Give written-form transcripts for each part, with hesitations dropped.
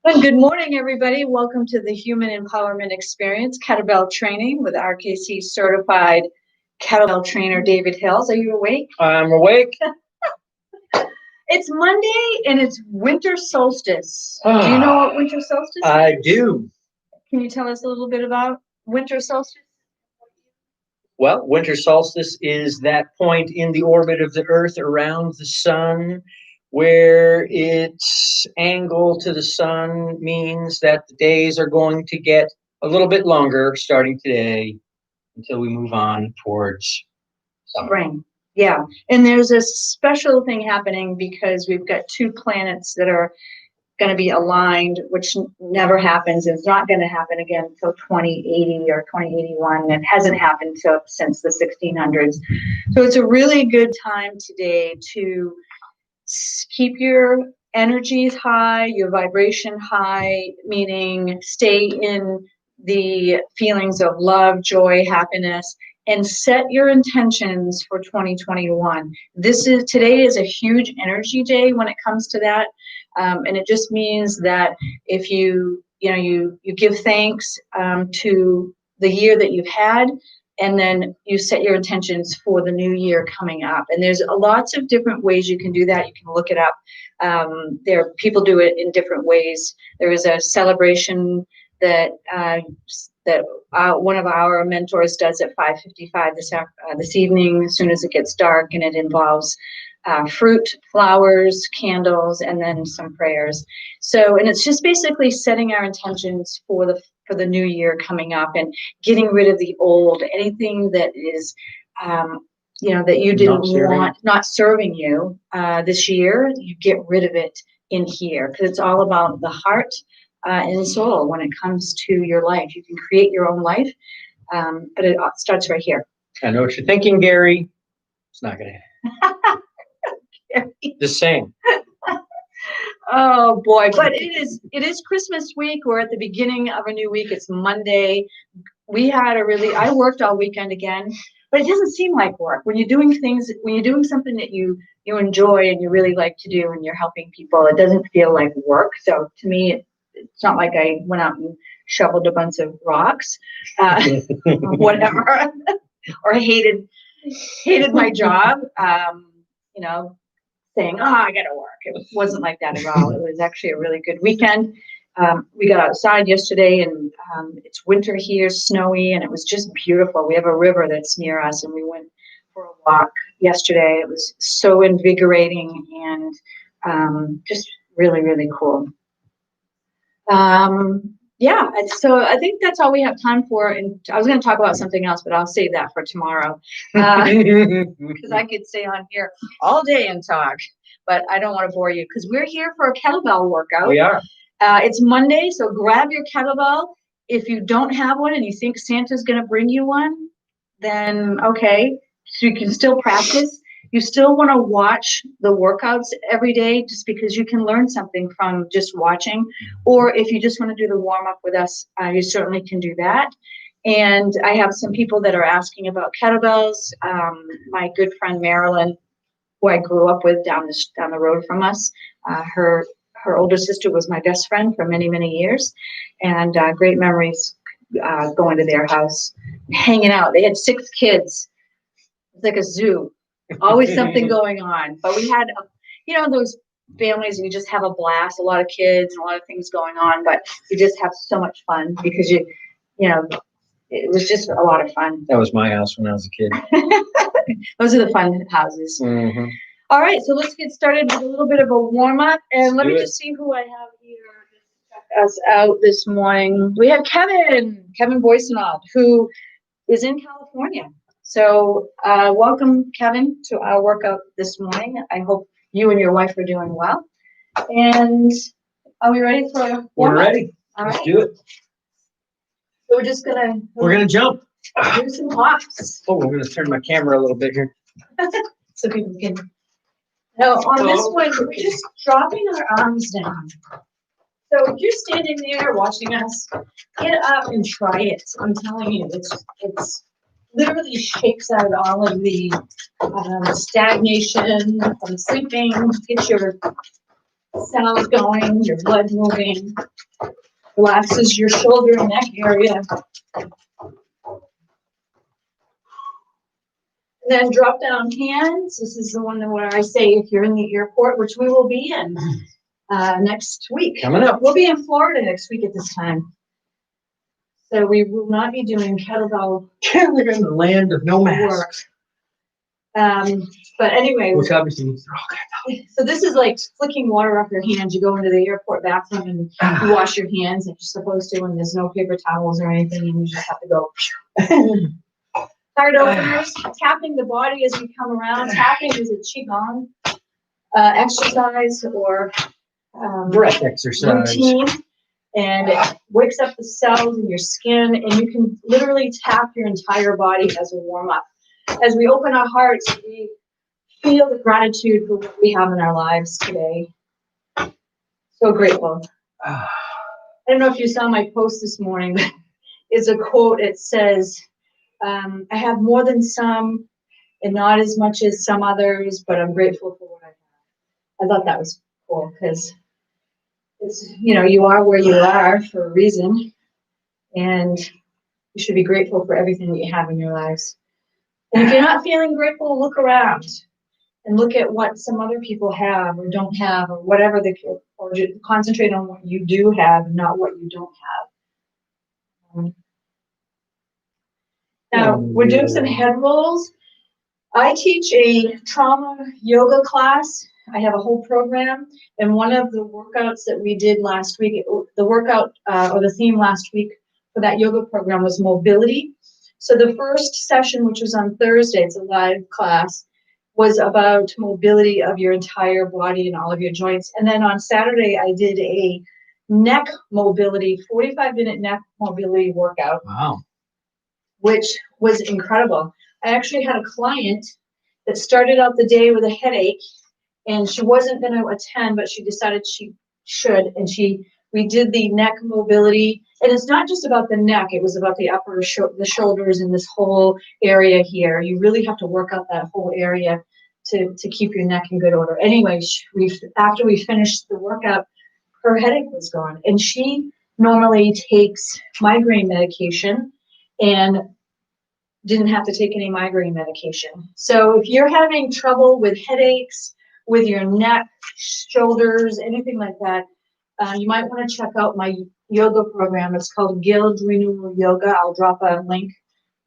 Well, good morning, everybody. Welcome to the Human Empowerment Experience Kettlebell Training with RKC certified kettlebell trainer David Hills. Are you awake? I'm awake. It's Monday and it's winter solstice. Do you know what winter solstice is? I do. Can you tell us a little bit about winter solstice? Well, winter solstice is that point in the orbit of the Earth around the sun where its angle to the sun means that the days are going to get a little bit longer starting today until we move on towards summer. Spring. Yeah. And there's a special thing happening because we've got two planets that are going to be aligned, which never happens. It's not going to happen again until 2080 or 2081. It hasn't happened since the 1600s. So it's a really good time today to keep your energies high, your vibration high, meaning stay in the feelings of love, joy, happiness, and set your intentions for 2021. Today is a huge energy day when it comes to that. And it just means that if you give thanks to the year that you've had, and then you set your intentions for the new year coming up. And there's lots of different ways you can do that. You can look it up. People do it in different ways. There is a celebration that one of our mentors does at 5:55 this evening, as soon as it gets dark, and it involves fruit, flowers, candles, and then some prayers. And it's just basically setting our intentions for the new year coming up and getting rid of the old, anything that is, that you didn't want, not serving you this year. You get rid of it in here because it's all about the heart and soul when it comes to your life. You can create your own life, but it starts right here. I know what you're thinking, Gary. It's not going to happen. Just saying. Oh boy, but it is Christmas week. We're at the beginning of a new week. It's Monday. I worked all weekend again, but it doesn't seem like work. When you're doing something that you enjoy and you really like to do and you're helping people, it doesn't feel like work. So to me, it's not like I went out and shoveled a bunch of rocks, whatever, or hated my job, saying, I got to work. It wasn't like that at all. It was actually a really good weekend. We got outside yesterday and it's winter here, snowy, and it was just beautiful. We have a river that's near us and we went for a walk yesterday. It was so invigorating and just really, really cool. So I think that's all we have time for. And I was going to talk about something else, but I'll save that for tomorrow because I could stay on here all day and talk, but I don't want to bore you because we're here for a kettlebell workout. We are. It's Monday, so grab your kettlebell. If you don't have one and you think Santa's going to bring you one, then okay, so you can still practice. You still want to watch the workouts every day just because you can learn something from just watching. Or if you just want to do the warm up with us, you certainly can do that. And I have some people that are asking about kettlebells. My good friend Marilyn, who I grew up with down the road from us, her older sister was my best friend for many, many years, and great memories going to their house, hanging out. They had 6 kids. It's like a zoo. Always something going on. But we had, those families and you just have a blast, a lot of kids and a lot of things going on, but you just have so much fun because it was just a lot of fun. That was my house when I was a kid. Those are the fun houses. Mm-hmm. All right, so let's get started with a little bit of a warm up. And let me just see who I have here to check us out this morning. We have Kevin Boysenald, who is in California. So welcome, Kevin, to our workout this morning. I hope you and your wife are doing well. And are we ready for a warm-up? We're ready. All Let's right. do it. So we're just going to... We're going to jump. Do some hops. Oh, we're going to turn my camera a little bit here. So people can... Now, on this one, we're just dropping our arms down. So if you're standing there watching us, get up and try it. I'm telling you, it's literally shakes out all of the stagnation from sleeping. Get your cells going, your blood moving, relaxes your shoulder and neck area. And then drop down hands. This is the one where I say if you're in the airport, which we will be in next week. Coming up. We'll be in Florida next week at this time. So we will not be doing kettlebell We're in the land of no masks. But anyway. Which obviously means they're all good. So this is like flicking water off your hands. You go into the airport bathroom and you wash your hands like you're supposed to, and there's no paper towels or anything, and you just have to go. Heart openers, tapping the body as we come around. Tapping is a qigong exercise or breath exercise. Routine, and it wakes up the cells in your skin, and you can literally tap your entire body as a warm-up. As we open our hearts, we feel the gratitude for what we have in our lives today. So grateful. I don't know if you saw my post this morning. It's a quote. It says, I have more than some and not as much as some others, but I'm grateful for what I have. I thought that was cool because it's, you know, you are where you are for a reason, and you should be grateful for everything that you have in your lives. And if you're not feeling grateful, look around and look at what some other people have or don't have or whatever or just concentrate on what you do have and not what you don't have. Now, we're doing some head rolls. I teach a trauma yoga class. I have a whole program, and one of the workouts that we did last week, the workout or the theme last week for that yoga program was mobility. So the first session, which was on Thursday, it's a live class, was about mobility of your entire body and all of your joints. And then on Saturday, I did a neck mobility, 45-minute neck mobility workout. Wow. Which was incredible. I actually had a client that started out the day with a headache, and she wasn't going to attend, but she decided she should, and we did the neck mobility, and it's not just about the neck, it was about the upper the shoulders and this whole area here. You really have to work out that whole area to keep your neck in good order. Anyway, after we finished the workout, her headache was gone, and she normally takes migraine medication and didn't have to take any migraine medication. So if you're having trouble with headaches, with your neck, shoulders, anything like that, you might want to check out my yoga program. It's called Guild Renewal Yoga. I'll drop a link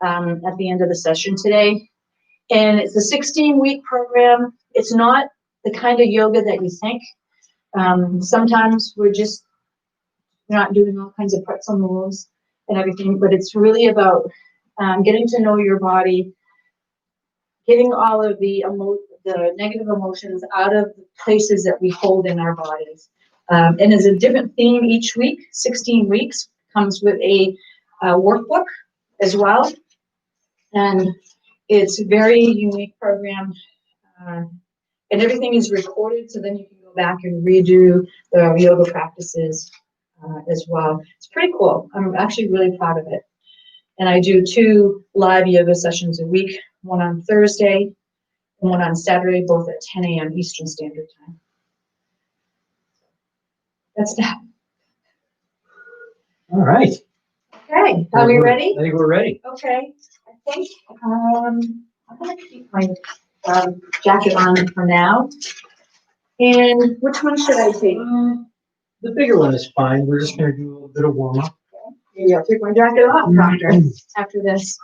at the end of the session today. And it's a 16-week program. It's not the kind of yoga that you think. Sometimes we're just not doing all kinds of pretzel moves and everything, but it's really about getting to know your body, getting all of the negative emotions out of the places that we hold in our bodies. And there's a different theme each week. 16 weeks comes with a workbook as well. And it's a very unique program. And everything is recorded, so then you can go back and redo the yoga practices as well. It's pretty cool. I'm actually really proud of it. And I do 2 live yoga sessions a week, one on Thursday and one on Saturday, both at 10 a.m. Eastern Standard Time. That's that. All right. Okay, are we ready? I think we're ready. Okay, I think I'm going to keep my jacket on for now. And which one should I take? The bigger one is fine. We're just going to do a little bit of warm-up. Maybe I'll take my jacket off after this.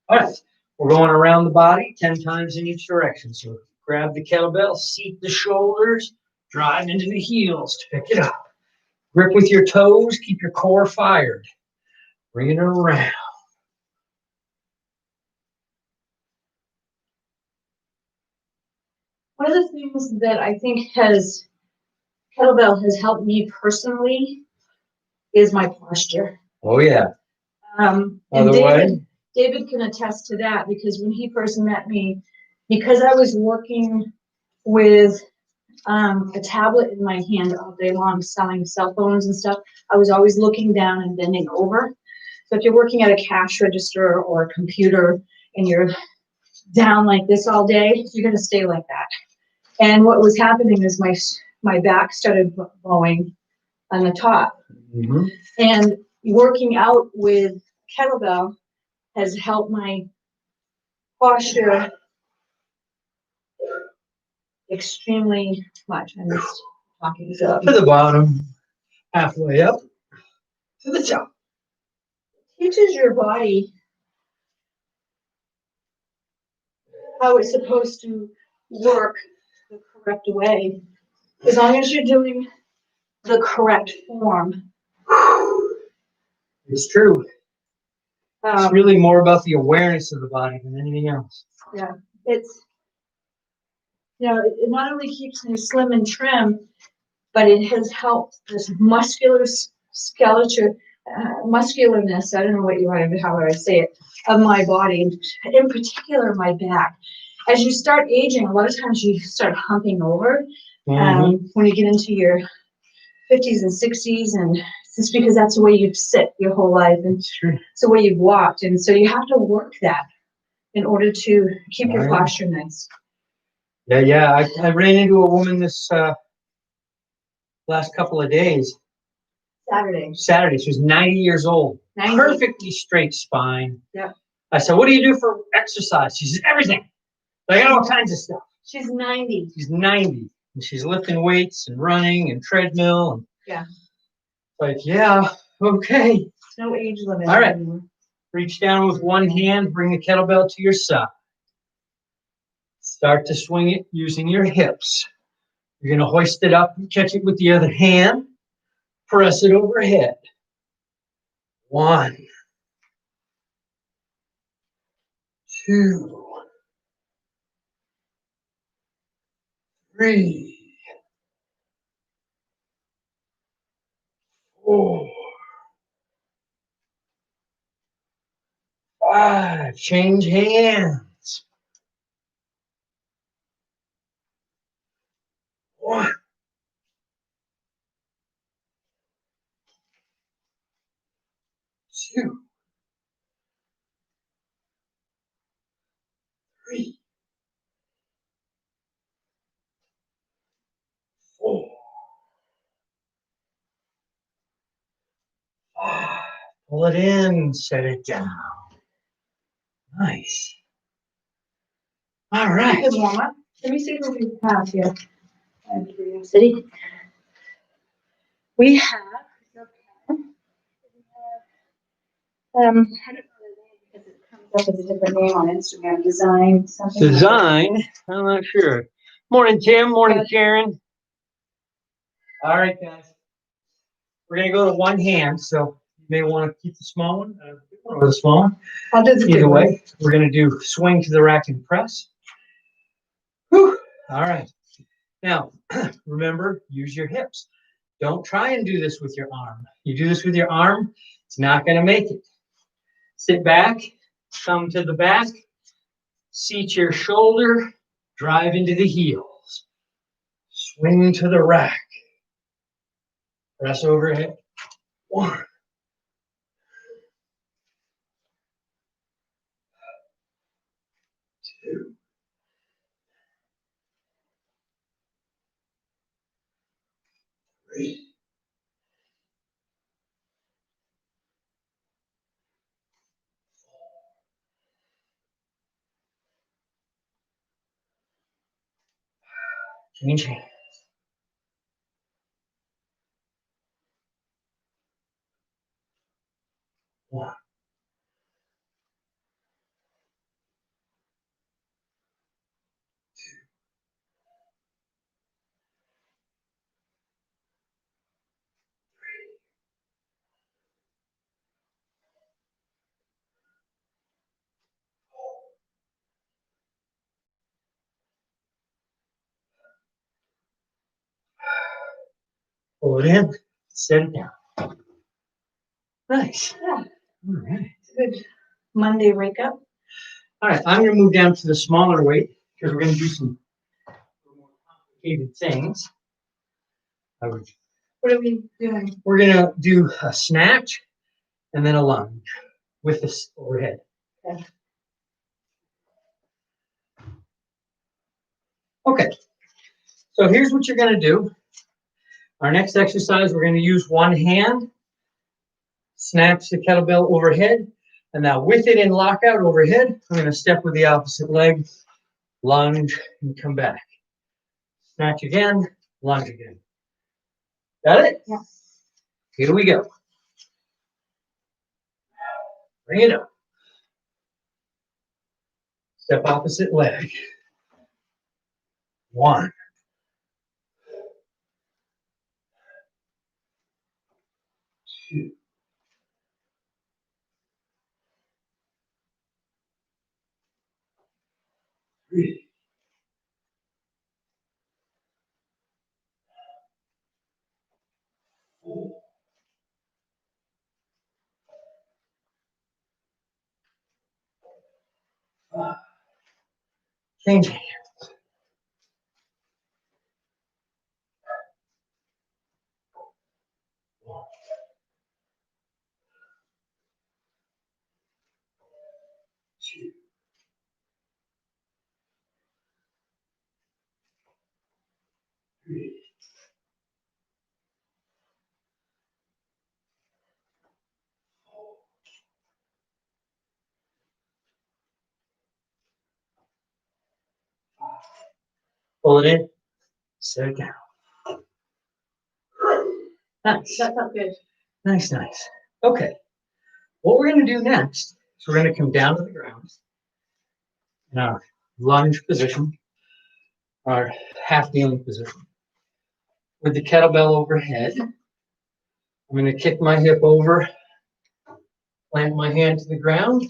All right. We're going around the body 10 times in each direction. So grab the kettlebell, seat the shoulders, drive into the heels to pick it up. Grip with your toes, keep your core fired. Bring it around. One of the things that I think kettlebell has helped me personally is my posture. Oh, yeah. And David can attest to that, because when he first met me, because I was working with a tablet in my hand all day long selling cell phones and stuff, I was always looking down and bending over. So if you're working at a cash register or a computer and you're down like this all day, you're gonna stay like that. And what was happening is my back started bowing on the top. Mm-hmm. And working out with kettlebell has helped my posture extremely much. I'm just talking To the bottom, halfway up to the top. teaches your body how it's supposed to work the correct way. As long as you're doing the correct form. It's true. It's really more about the awareness of the body than anything else. Yeah, it's, it not only keeps me slim and trim, but it has helped this muscularness, muscularness, I don't know how I say it, of my body, in particular my back. As you start aging, a lot of times you start humping over when you get into your 50s and 60s, and it's because that's the way you've sit your whole life, and it's the way you've walked, and so you have to work that in order to keep your posture nice. Yeah. I ran into a woman this last couple of days. Saturday. She was 90 years old. 90. Perfectly straight spine. Yeah. I said, "What do you do for exercise?" She says, "Everything. I got all kinds of stuff." She's 90. She's 90. And she's lifting weights and running and treadmill. And yeah. Like, yeah, okay. No age limit. All right. Reach down with one hand, bring the kettlebell to your side. Start to swing it using your hips. You're going to hoist it up and catch it with the other hand. Press it overhead. 1, 2, 3, 4, 5. Change hands. 1, 2, 3, 4, 5. Pull it in, set it down. Nice. All right. Good warm up. Let me see what we have here. I have curiosity. We have, I don't know the name because it comes up as a different name on Instagram. Design something. Design? I'm not sure. Morning, Tim. Morning, Sharon. All right, guys. We're going to go to one hand, so you may want to keep the small one or the small one. I'll do the Either way, we're going to do swing to the rack and press. Whew. All right. Now, remember, use your hips. Don't try and do this with your arm. You do this with your arm, it's not going to make it. Sit back, thumb to the back, seat your shoulder, drive into the heels. Swing to the rack. Press overhead. 1, 2, 3, 4. Change hands. 1, 2, pull it in, set it down. Nice. Yeah. All right. Good Monday wake up. All right, I'm going to move down to the smaller weight because we're going to do some more complicated things. What are we doing? We're going to do a snatch and then a lunge with this overhead. Okay. Okay, so here's what you're going to do. Our next exercise, we're going to use one hand, snatch the kettlebell overhead, and now with it in lockout overhead, I'm going to step with the opposite leg, lunge, and come back. Snatch again, lunge again. Got it? Yeah. Here we go. Bring it up. Step opposite leg. 1. 2. 3. 4. Change hands. 1, 2, 3. Pull it in. Set it down. Nice. That felt good. Nice, nice. Okay. What we're going to do next is we're going to come down to the ground in our lunge position, our half kneeling position. With the kettlebell overhead, I'm going to kick my hip over, plant my hand to the ground,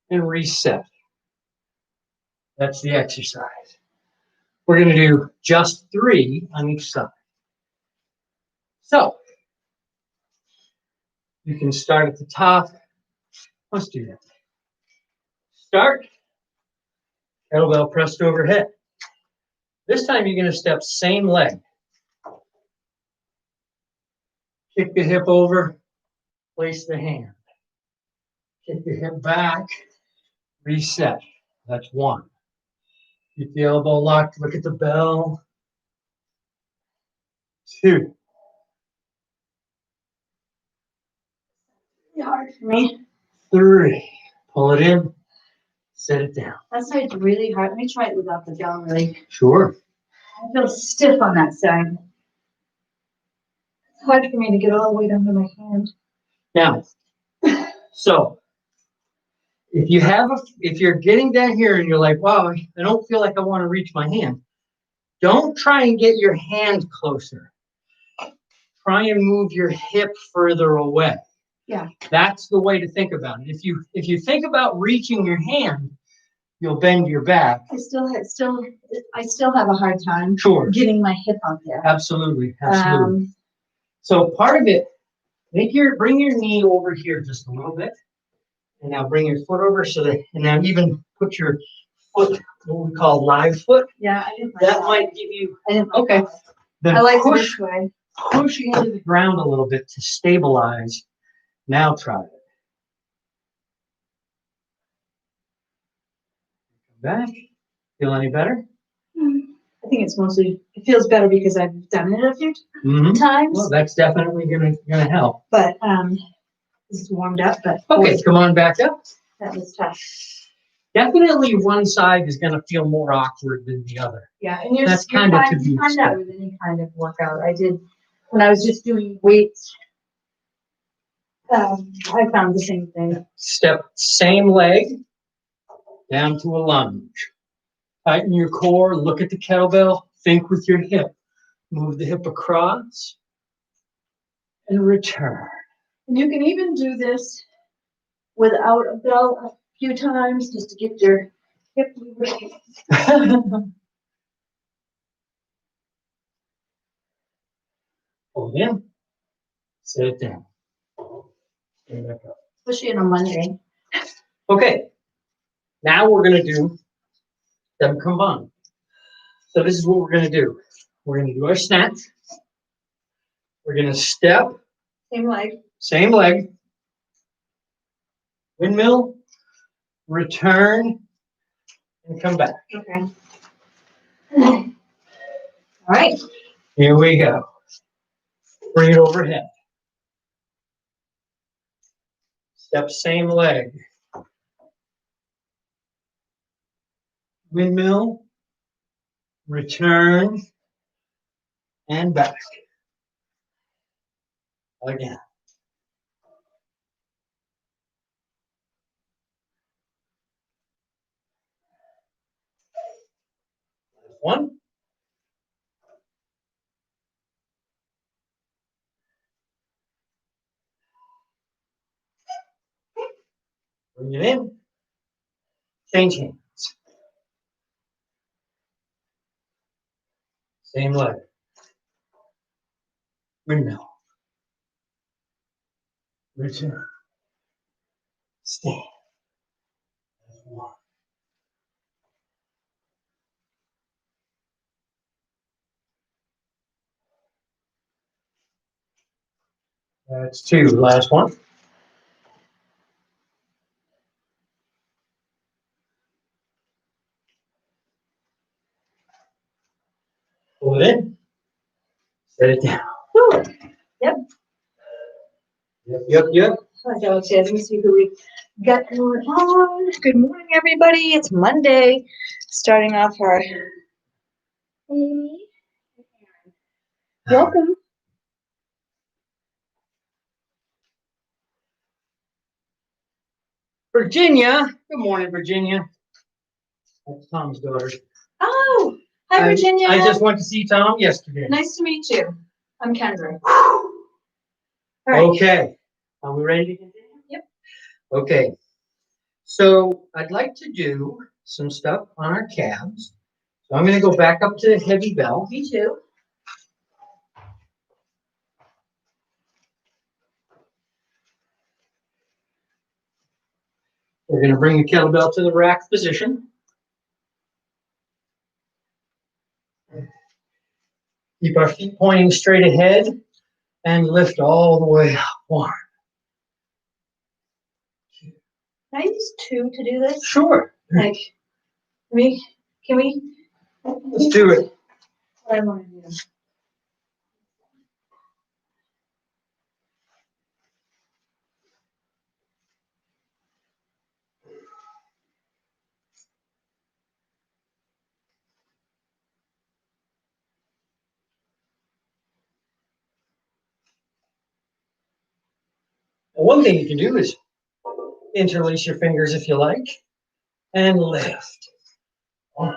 and reset. That's the exercise. We're going to do just 3 on each side. So, you can start at the top. Let's do that. Start, kettlebell pressed overhead. This time you're going to step same leg. Kick the hip over, place the hand. Kick the hip back, reset. That's 1. Keep the elbow locked, look at the bell. 2. It's hard for me. 3. Pull it in, set it down. That side's really hard. Let me try it without the bell, really. Sure. I feel stiff on that side. It's hard for me to get all the weight under my hand. Now, so if you're getting down here and you're like, wow, I don't feel like I want to reach my hand, don't try and get your hand closer. Try and move your hip further away. Yeah. That's the way to think about it. If you think about reaching your hand, you'll bend your back. I still have a hard time Sure. getting my hip out there. Absolutely. Absolutely. So part of it, bring your knee over here just a little bit. And now bring your foot over and now even put your foot, what we call live foot. Yeah, I didn't like That might give you, I didn't like okay. that. Then I like push this way. into the ground a little bit to stabilize. Now try it. Come back. Feel any better? I think it feels better because I've done it a few times. Well, that's definitely gonna help. But it's warmed up, but Okay, come on back up. that was tough. Definitely one side is gonna feel more awkward than the other. Yeah, and That's kind of to be you find that with any kind of workout. I did when I was just doing weights. I found the same thing. Step same leg down to a lunge. Tighten your core, look at the kettlebell, think with your hip. Move the hip across and return. And you can even do this without a bell a few times just to get your hip lubricated. Hold in, set it down. Stand back up. Especially on a Monday. Okay, now we're going to do them combined. So this is what we're going to do. We're going to do our snatch. We're going to step. Same leg. Windmill, return, and come back. Okay. All right. Here we go. Bring it overhead. Step same leg. Windmill, return, and back. Again. Last one. Bring it in. Change hands. Same leg. Windmill. Return. Stand. That's one. That's two. Last one. Pull it in. Set it down. Woo. Yep. Yep. Okay, let's see. Let me see who we got going on. Good morning, everybody. It's Monday. Starting off our Amy. Welcome. Virginia. Good morning, Virginia. That's Tom's daughter. Oh, hi, Virginia. I just went to see Tom yesterday. Nice to meet you. I'm Kendra. All right. Okay. Are we ready to continue? Yep. Okay. So I'd like to do some stuff on our calves. So I'm going to go back up to heavy bell. Me too. We're going to bring the kettlebell to the rack position. Keep our feet pointing straight ahead and lift all the way up. One. Can I use two to do this? Sure. Like, can we? Let's do it. What I want to do. One thing you can do is interlace your fingers if you like and lift. One.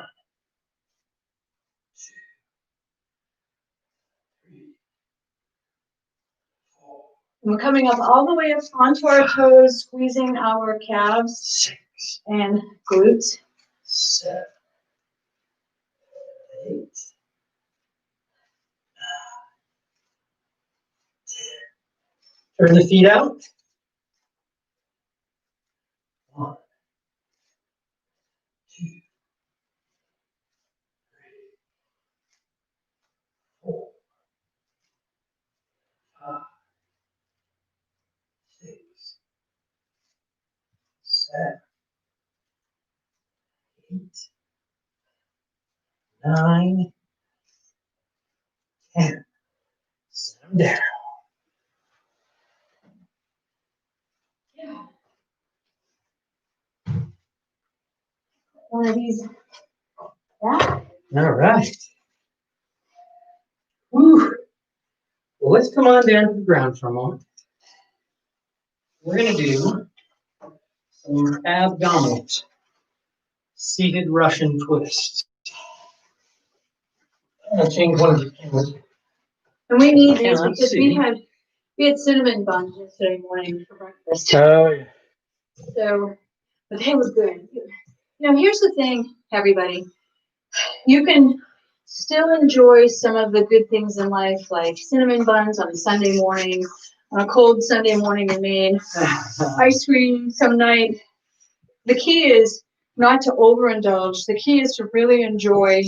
We're coming up all the way up onto our toes, squeezing our calves 6, and glutes. 7, 8, 9, 10. Turn the feet out. 1, 2, 3, 4, 5, 6, 7, 8, 9, 10. Sit them down. Yeah. One of these. Yeah. All right. Whew. Well, let's come on down to the ground for a moment. We're going to do some abdominals. Seated Russian twists. I'm going to change one of the cameras. And we need these Cannot because see. we had cinnamon buns yesterday morning for breakfast. Oh, yeah. So, but they were good. You know, here's the thing, everybody. You can still enjoy some of the good things in life, like cinnamon buns on a Sunday morning, on a cold Sunday morning in Maine, ice cream some night. The key is not to overindulge. The key is to really enjoy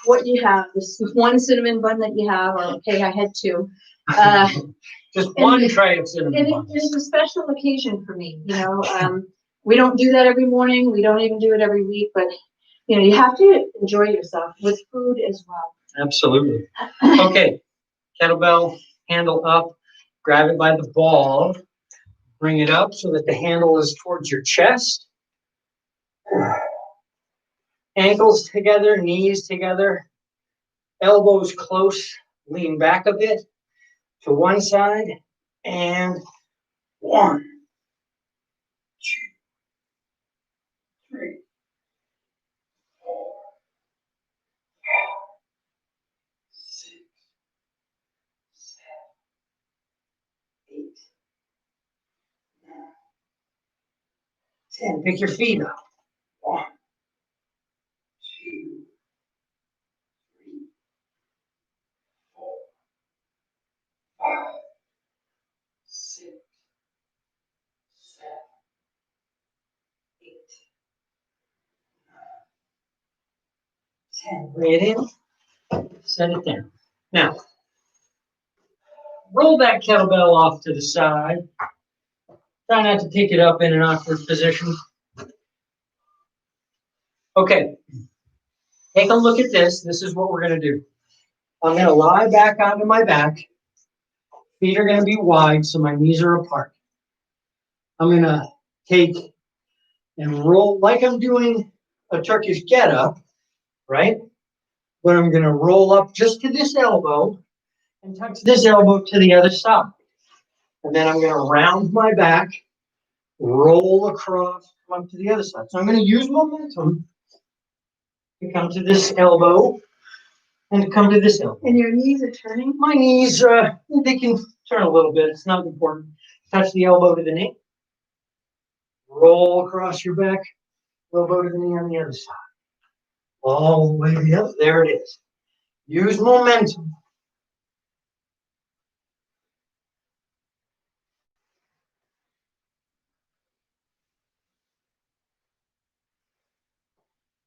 what you have. This one cinnamon bun that you have, or okay, I had two. Just one tray of cinnamon buns. It's a special occasion for me. You know, we don't do that every morning. We don't even do it every week. But you know, you have to enjoy yourself with food as well. Absolutely. Okay, kettlebell handle up, grab it by the ball, bring it up so that the handle is towards your chest. Ankles together, knees together, elbows close, lean back a bit to one side, and 1, 2, 3, 4, 6, 7, 8, 9, 10. Pick your feet up. 1, 2, 3, 4, 5, 6, 7, 8, 10. Bring it in. Set it down. Now, roll that kettlebell off to the side. Try not to pick it up in an awkward position. Okay, take a look at this. This is what we're going to do. I'm going to lie back onto my back. Feet are going to be wide, so my knees are apart. I'm going to take and roll like I'm doing a Turkish get-up, right? But I'm going to roll up just to this elbow and touch this elbow to the other side. And then I'm going to round my back, roll across, come up to the other side. So I'm going to use momentum to come to this elbow and to come to this elbow. And your knees are turning? My knees, they can turn a little bit. It's not important. Touch the elbow to the knee. Roll across your back. Elbow to the knee on the other side. All the way to the other. There it is. Use momentum.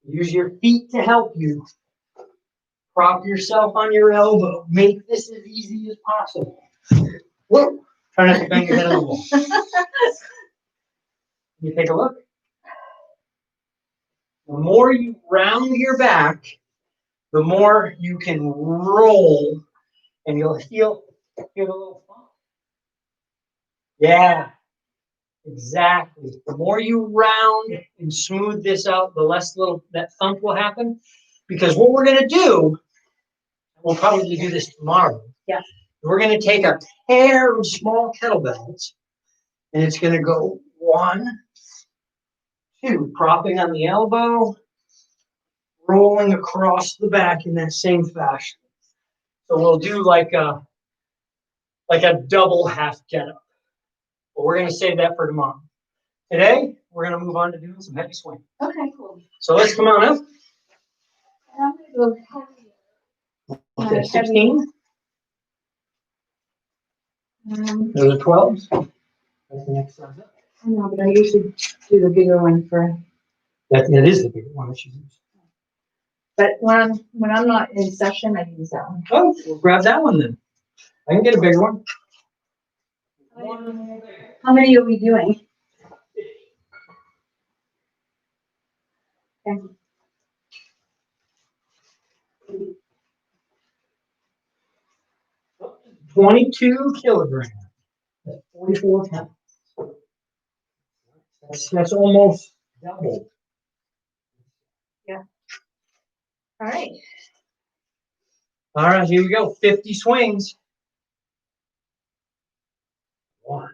Use your feet to help you. Prop yourself on your elbow. Make this as easy as possible. Whoa. Try not to bang your head on the wall. You take a look. The more you round your back, the more you can roll, and you'll feel a little funk. Yeah, exactly. The more you round and smooth this out, the less little that thump will happen. Because what we're going to do, we'll probably do this tomorrow. Yeah. We're going to take a pair of small kettlebells, and it's going to go 1, 2, propping on the elbow, rolling across the back in that same fashion. So we'll do like a double half get up. But we're going to save that for tomorrow. Today, we're going to move on to doing some heavy swing. Okay, cool. So let's come on up. I'm going to go heavy. Okay, 16. Those Those are 12s. That's the next size up. I know, but I usually do the bigger one for. That is the bigger one that you use. But when I'm not in session, I use that one. Oh, we'll grab that one then. I can get a bigger one. How many are we doing? Okay. 22 kilograms. That's 44 pounds. That's almost double. Yeah. All right. All right, here we go. 50 swings. 1,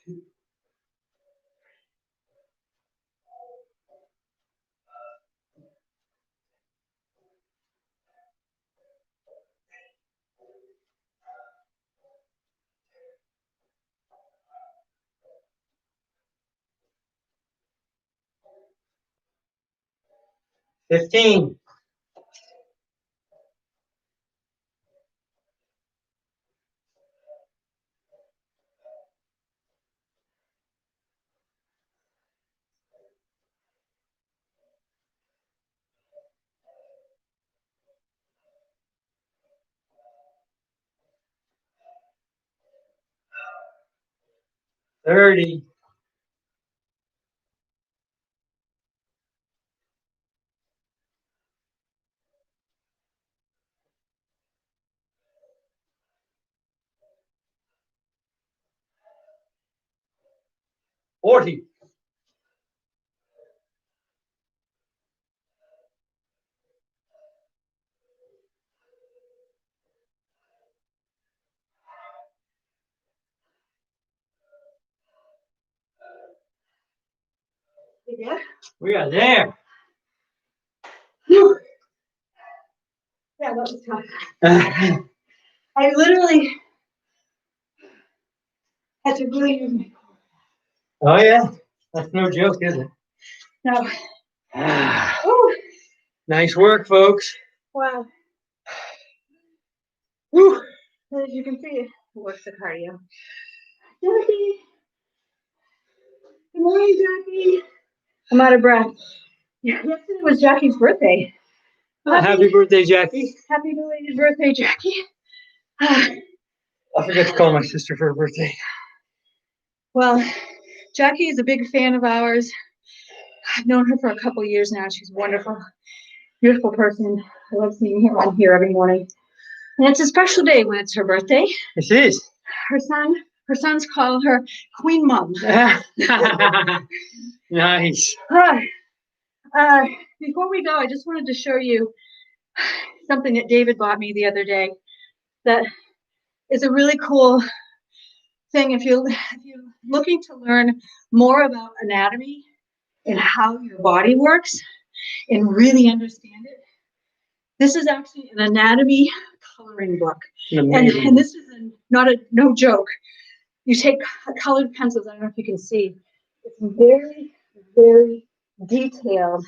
2, 15. 30. 40. Yeah. We are there. Whew. Yeah, that was tough. I literally had to really use my Oh, yeah. That's no joke, is it? no. Ah, Oh, nice work, folks. wow. Woo. As you can see, it works the cardio. Jackie. Good morning, Jackie. I'm out of breath. Yesterday was Jackie's birthday. Happy birthday, Jackie. Happy belated birthday, Jackie. I forgot to call my sister for her birthday. Well, Jackie is a big fan of ours. I've known her for a couple of years now. She's a wonderful, beautiful person. I love seeing her on here every morning. And it's a special day when it's her birthday. This is. Her sons call her Queen Mom. Nice. Before we go, I just wanted to show you something that David bought me the other day that is a really cool thing. If you're looking to learn more about anatomy and how your body works and really understand it, this is actually an anatomy coloring book. And this is no joke. You take colored pencils, I don't know if you can see, it's very, very detailed.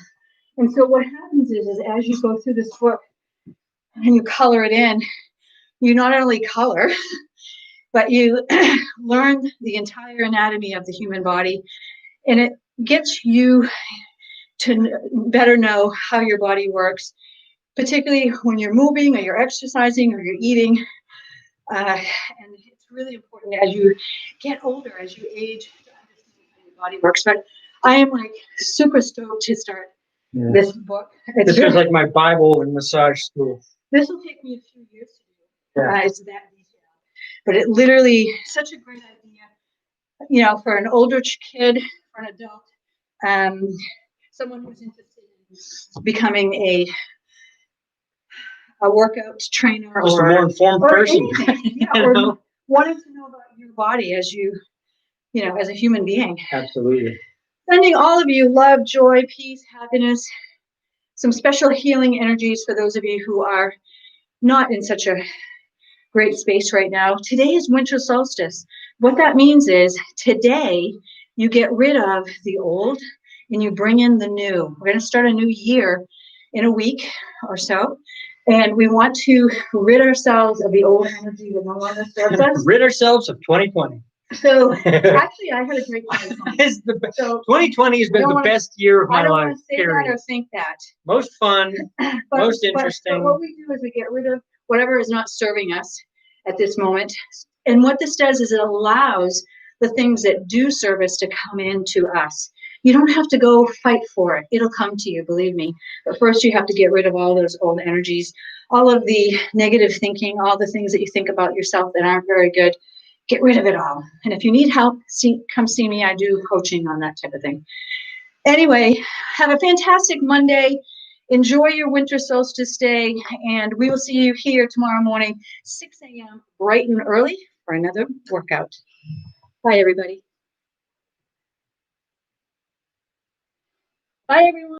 And so what happens is as you go through this book and you color it in, you not only color, but you learn the entire anatomy of the human body, and it gets you to better know how your body works, particularly when you're moving or you're exercising or you're eating. And it's really important as you get older, as you age, to understand how your body works. But I am like super stoked to start this book. This is like my Bible in massage school. This will take me a few years to do. It's that detailed. But it literally, such a great idea, for an older kid, for an adult, someone who's interested in becoming a workout trainer, just a more informed person, or wanting to know about your body as as a human being. Absolutely. Sending all of you love, joy, peace, happiness, some special healing energies for those of you who are not in such a great space right now. Today is winter solstice. What that means is today you get rid of the old and you bring in the new. We're going to start a new year in a week or so. And we want to rid ourselves of the old energy that no longer serves us. Rid ourselves of 2020. So actually, I had a great 2020. So 2020 has been the best year of my life. I don't want to say that or think that. Most fun, most interesting. But what we do is we get rid of whatever is not serving us at this moment. And what this does is it allows the things that do serve us to come into us. You don't have to go fight for it. It'll come to you, believe me. But first you have to get rid of all those old energies, all of the negative thinking, all the things that you think about yourself that aren't very good. Get rid of it all. And if you need help, come see me. I do coaching on that type of thing. Anyway, have a fantastic Monday. Enjoy your winter solstice day. And we will see you here tomorrow morning, 6 a.m., bright and early for another workout. Bye, everybody. Bye, everyone.